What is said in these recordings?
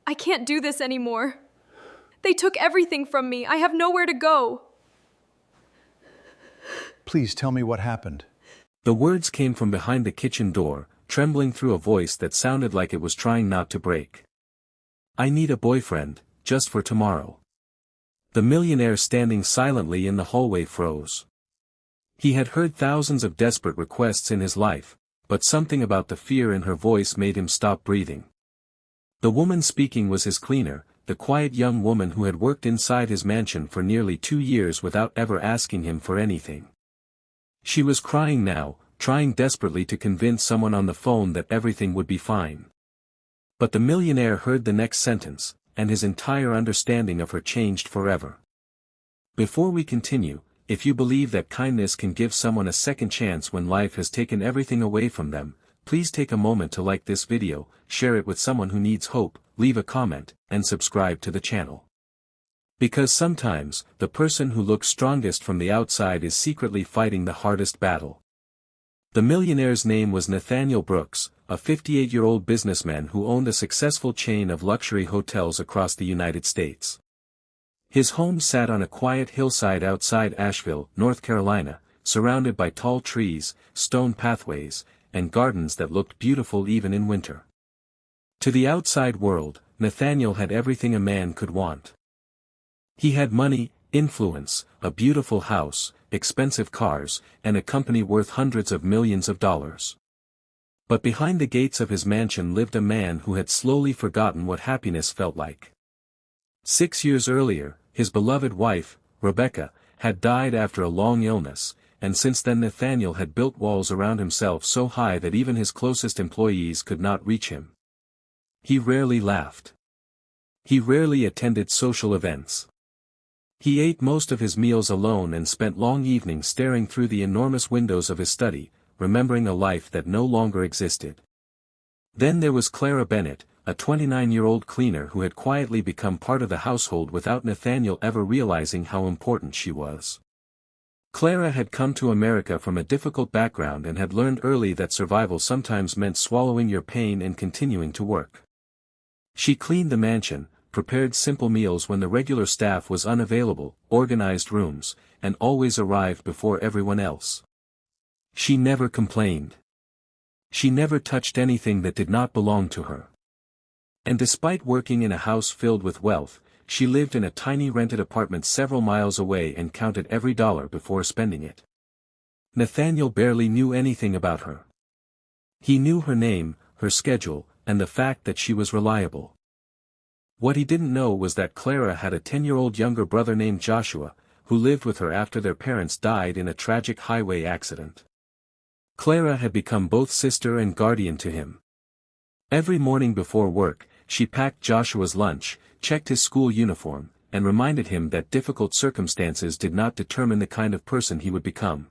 I can't do this anymore. They took everything from me. I have nowhere to go. Please tell me what happened. The words came from behind the kitchen door, trembling through a voice that sounded like it was trying not to break. I need a boyfriend, just for tomorrow. The millionaire standing silently in the hallway froze. He had heard thousands of desperate requests in his life, but something about the fear in her voice made him stop breathing. The woman speaking was his cleaner, the quiet young woman who had worked inside his mansion for nearly 2 years without ever asking him for anything. She was crying now, trying desperately to convince someone on the phone that everything would be fine. But the millionaire heard the next sentence, and his entire understanding of her changed forever. Before we continue, if you believe that kindness can give someone a second chance when life has taken everything away from them, please take a moment to like this video, share it with someone who needs hope, leave a comment, and subscribe to the channel. Because sometimes, the person who looks strongest from the outside is secretly fighting the hardest battle. The millionaire's name was Nathaniel Brooks, a 58-year-old businessman who owned a successful chain of luxury hotels across the United States. His home sat on a quiet hillside outside Asheville, North Carolina, surrounded by tall trees, stone pathways, and gardens that looked beautiful even in winter. To the outside world, Nathaniel had everything a man could want. He had money, influence, a beautiful house, expensive cars, and a company worth hundreds of millions of dollars. But behind the gates of his mansion lived a man who had slowly forgotten what happiness felt like. 6 years earlier, his beloved wife, Rebecca, had died after a long illness, and since then Nathaniel had built walls around himself so high that even his closest employees could not reach him. He rarely laughed. He rarely attended social events. He ate most of his meals alone and spent long evenings staring through the enormous windows of his study, remembering a life that no longer existed. Then there was Clara Bennett, a 29-year-old cleaner who had quietly become part of the household without Nathaniel ever realizing how important she was. Clara had come to America from a difficult background and had learned early that survival sometimes meant swallowing your pain and continuing to work. She cleaned the mansion, prepared simple meals when the regular staff was unavailable, organized rooms, and always arrived before everyone else. She never complained. She never touched anything that did not belong to her. And despite working in a house filled with wealth, she lived in a tiny rented apartment several miles away and counted every dollar before spending it. Nathaniel barely knew anything about her. He knew her name, her schedule, and the fact that she was reliable. What he didn't know was that Clara had a 10-year-old younger brother named Joshua, who lived with her after their parents died in a tragic highway accident. Clara had become both sister and guardian to him. Every morning before work, she packed Joshua's lunch, checked his school uniform, and reminded him that difficult circumstances did not determine the kind of person he would become.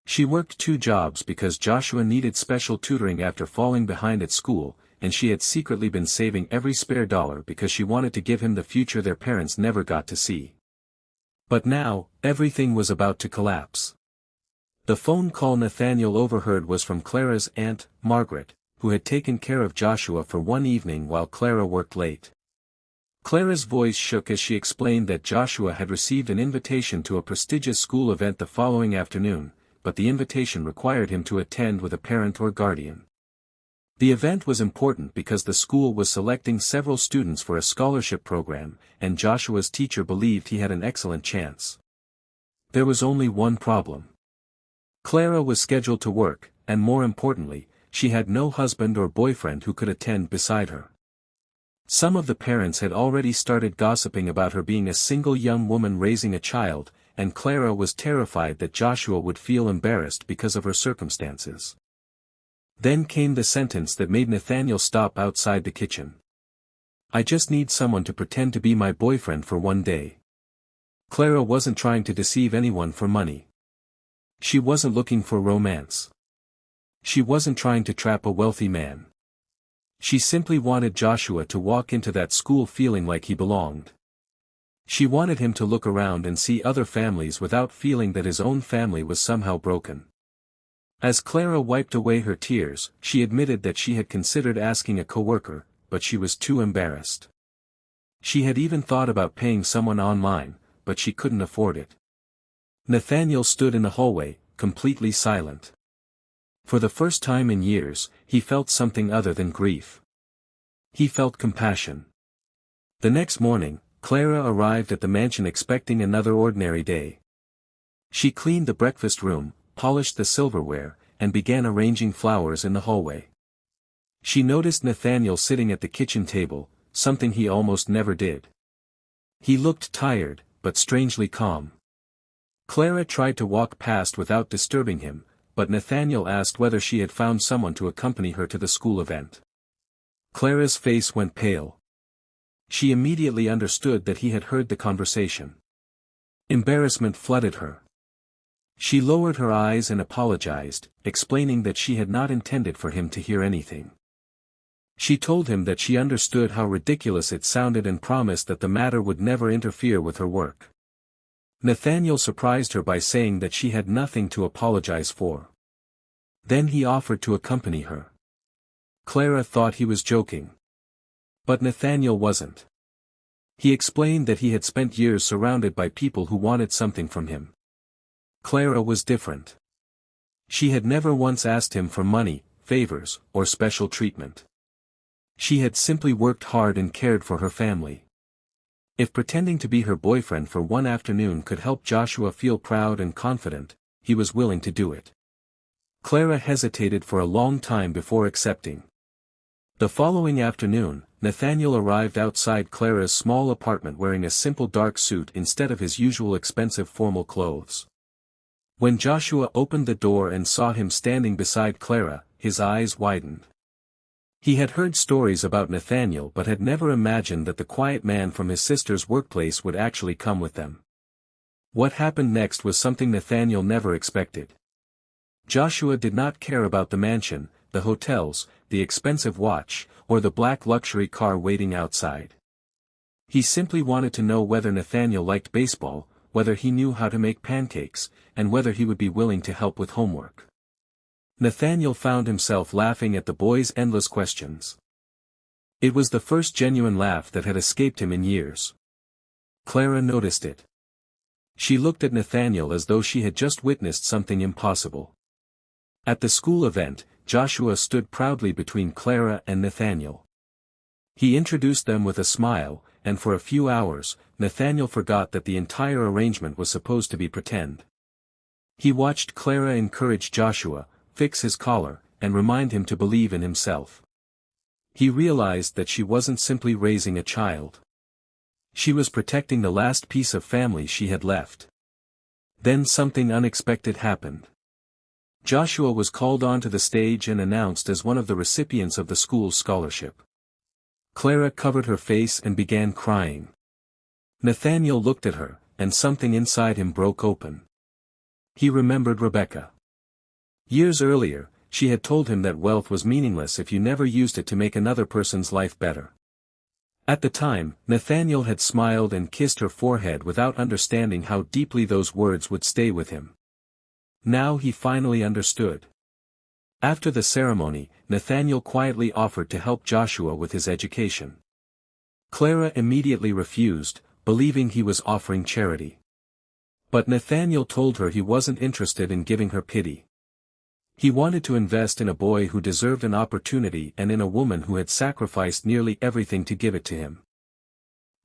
She worked 2 jobs because Joshua needed special tutoring after falling behind at school, and she had secretly been saving every spare dollar because she wanted to give him the future their parents never got to see. But now, everything was about to collapse. The phone call Nathaniel overheard was from Clara's aunt, Margaret, who had taken care of Joshua for one evening while Clara worked late. Clara's voice shook as she explained that Joshua had received an invitation to a prestigious school event the following afternoon, but the invitation required him to attend with a parent or guardian. The event was important because the school was selecting several students for a scholarship program, and Joshua's teacher believed he had an excellent chance. There was only one problem. Clara was scheduled to work, and more importantly, she had no husband or boyfriend who could attend beside her. Some of the parents had already started gossiping about her being a single young woman raising a child, and Clara was terrified that Joshua would feel embarrassed because of her circumstances. Then came the sentence that made Nathaniel stop outside the kitchen. I just need someone to pretend to be my boyfriend for one day. Clara wasn't trying to deceive anyone for money. She wasn't looking for romance. She wasn't trying to trap a wealthy man. She simply wanted Joshua to walk into that school feeling like he belonged. She wanted him to look around and see other families without feeling that his own family was somehow broken. As Clara wiped away her tears, she admitted that she had considered asking a coworker, but she was too embarrassed. She had even thought about paying someone online, but she couldn't afford it. Nathaniel stood in the hallway, completely silent. For the first time in years, he felt something other than grief. He felt compassion. The next morning, Clara arrived at the mansion expecting another ordinary day. She cleaned the breakfast room, polished the silverware, and began arranging flowers in the hallway. She noticed Nathaniel sitting at the kitchen table, something he almost never did. He looked tired, but strangely calm. Clara tried to walk past without disturbing him, but Nathaniel asked whether she had found someone to accompany her to the school event. Clara's face went pale. She immediately understood that he had heard the conversation. Embarrassment flooded her. She lowered her eyes and apologized, explaining that she had not intended for him to hear anything. She told him that she understood how ridiculous it sounded and promised that the matter would never interfere with her work. Nathaniel surprised her by saying that she had nothing to apologize for. Then he offered to accompany her. Clara thought he was joking. But Nathaniel wasn't. He explained that he had spent years surrounded by people who wanted something from him. Clara was different. She had never once asked him for money, favors, or special treatment. She had simply worked hard and cared for her family. If pretending to be her boyfriend for one afternoon could help Joshua feel proud and confident, he was willing to do it. Clara hesitated for a long time before accepting. The following afternoon, Nathaniel arrived outside Clara's small apartment wearing a simple dark suit instead of his usual expensive formal clothes. When Joshua opened the door and saw him standing beside Clara, his eyes widened. He had heard stories about Nathaniel but had never imagined that the quiet man from his sister's workplace would actually come with them. What happened next was something Nathaniel never expected. Joshua did not care about the mansion, the hotels, the expensive watch, or the black luxury car waiting outside. He simply wanted to know whether Nathaniel liked baseball, whether he knew how to make pancakes, and whether he would be willing to help with homework. Nathaniel found himself laughing at the boy's endless questions. It was the first genuine laugh that had escaped him in years. Clara noticed it. She looked at Nathaniel as though she had just witnessed something impossible. At the school event, Joshua stood proudly between Clara and Nathaniel. He introduced them with a smile, and for a few hours, Nathaniel forgot that the entire arrangement was supposed to be pretend. He watched Clara encourage Joshua, fix his collar, and remind him to believe in himself. He realized that she wasn't simply raising a child. She was protecting the last piece of family she had left. Then something unexpected happened. Joshua was called onto the stage and announced as one of the recipients of the school's scholarship. Clara covered her face and began crying. Nathaniel looked at her, and something inside him broke open. He remembered Rebecca. Years earlier, she had told him that wealth was meaningless if you never used it to make another person's life better. At the time, Nathaniel had smiled and kissed her forehead without understanding how deeply those words would stay with him. Now he finally understood. After the ceremony, Nathaniel quietly offered to help Joshua with his education. Clara immediately refused, believing he was offering charity. But Nathaniel told her he wasn't interested in giving her pity. He wanted to invest in a boy who deserved an opportunity and in a woman who had sacrificed nearly everything to give it to him.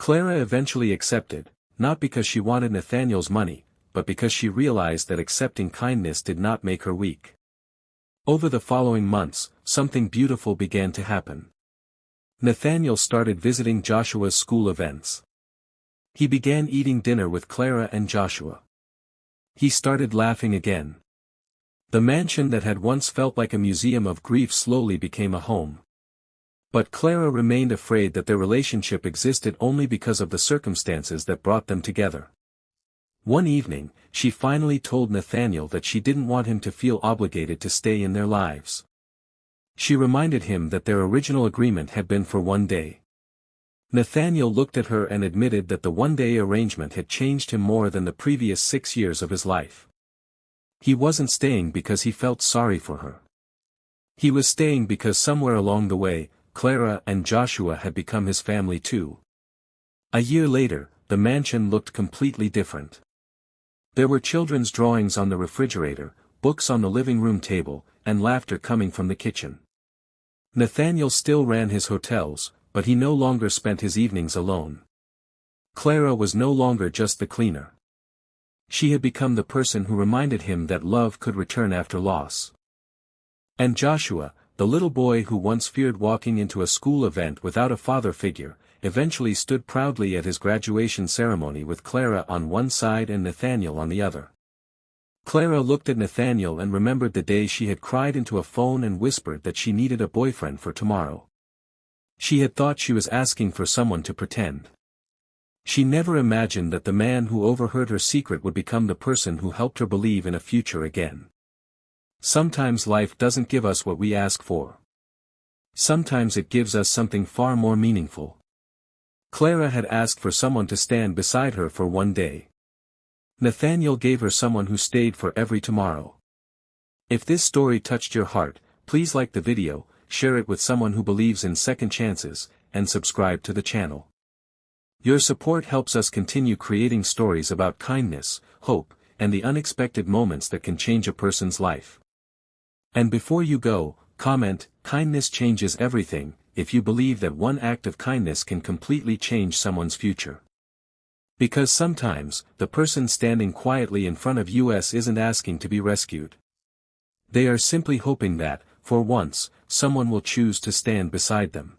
Clara eventually accepted, not because she wanted Nathaniel's money, but because she realized that accepting kindness did not make her weak. Over the following months, something beautiful began to happen. Nathaniel started visiting Joshua's school events. He began eating dinner with Clara and Joshua. He started laughing again. The mansion that had once felt like a museum of grief slowly became a home. But Clara remained afraid that their relationship existed only because of the circumstances that brought them together. One evening, she finally told Nathaniel that she didn't want him to feel obligated to stay in their lives. She reminded him that their original agreement had been for one day. Nathaniel looked at her and admitted that the one-day arrangement had changed him more than the previous 6 years of his life. He wasn't staying because he felt sorry for her. He was staying because somewhere along the way, Clara and Joshua had become his family too. A year later, the mansion looked completely different. There were children's drawings on the refrigerator, books on the living room table, and laughter coming from the kitchen. Nathaniel still ran his hotels, but he no longer spent his evenings alone. Clara was no longer just the cleaner. She had become the person who reminded him that love could return after loss. And Joshua, the little boy who once feared walking into a school event without a father figure, eventually stood proudly at his graduation ceremony with Clara on one side and Nathaniel on the other. Clara looked at Nathaniel and remembered the day she had cried into a phone and whispered that she needed a boyfriend for tomorrow. She had thought she was asking for someone to pretend. She never imagined that the man who overheard her secret would become the person who helped her believe in a future again. Sometimes life doesn't give us what we ask for. Sometimes it gives us something far more meaningful. Clara had asked for someone to stand beside her for one day. Nathaniel gave her someone who stayed for every tomorrow. If this story touched your heart, please like the video, share it with someone who believes in second chances, and subscribe to the channel. Your support helps us continue creating stories about kindness, hope, and the unexpected moments that can change a person's life. And before you go, comment, "Kindness changes everything," if you believe that one act of kindness can completely change someone's future. Because sometimes, the person standing quietly in front of you isn't asking to be rescued. They are simply hoping that, for once, someone will choose to stand beside them.